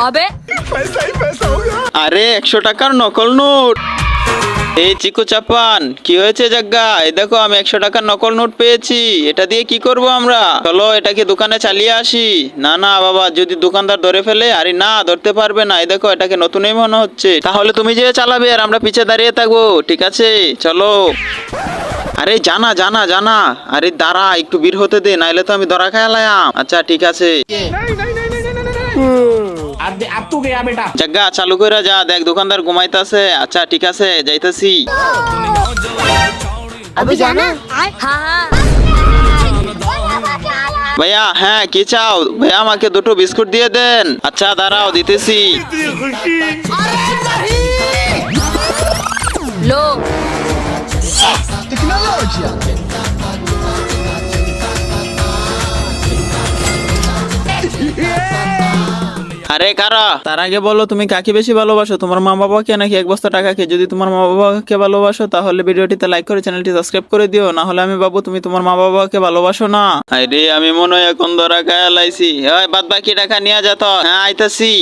अबे আরে 100 টাকার নকল নোট। এই চিকু চাপান, কি হয়েছে জাগ্গা? এই দেখো আমি 100 টাকার নকল নোট পেয়েছি। এটা দিয়ে কি করব আমরা? চলো এটাকে দোকানে চালিয়ে আসি। না না বাবা, যদি দোকানদার ধরে ফেলে? আরে না, ধরতে পারবে না। এই দেখো এটাকে নতুনই মনে হচ্ছে। তাহলে তুমি যে চালাবে আর আমরা পিছে দাঁড়িয়ে থাকবো, ঠিক আছে? চলো। আরে জানা জানা জানা, আরে দাঁড়া একটু বের হতে দে, নাইলে তো আমি ধরা খাইলাম। আচ্ছা ঠিক আছে। अब तू गया बेटा। জাগ্গা চালু করে যা, দেখ দোকানদার ঘুমাইতেছে। আচ্ছা ঠিক আছে, যাইতেছি। अभी जाना। हाँ हाँ ভাইয়া, হ্যাঁ কি চাও? ভাইয়া আমাকে দুটো বিস্কুট দিয়ে দেন। আচ্ছা দাঁড়াও, দিতেছি। लो আরে কারা? তার আগে বলো তুমি কাকে বেশি ভালোবাসো, তোমার মা বাবাকে নাকি 1 বস্তা টাকাকে? যদি তোমার মা বাবাকে ভালোবাসো তাহলে ভিডিওটিতে লাইক করে চ্যানেলটি সাবস্ক্রাইব করে দিও, না হলে আমি ভাববো তুমি তোমার মা বাবাকে ভালোবাসো না। আরে আমি মনে হয় এখন ধরা খায়া লাইছি। বাদ বাকি টাকা নিয়ে যা তো। হ্যাঁ আইতাছি।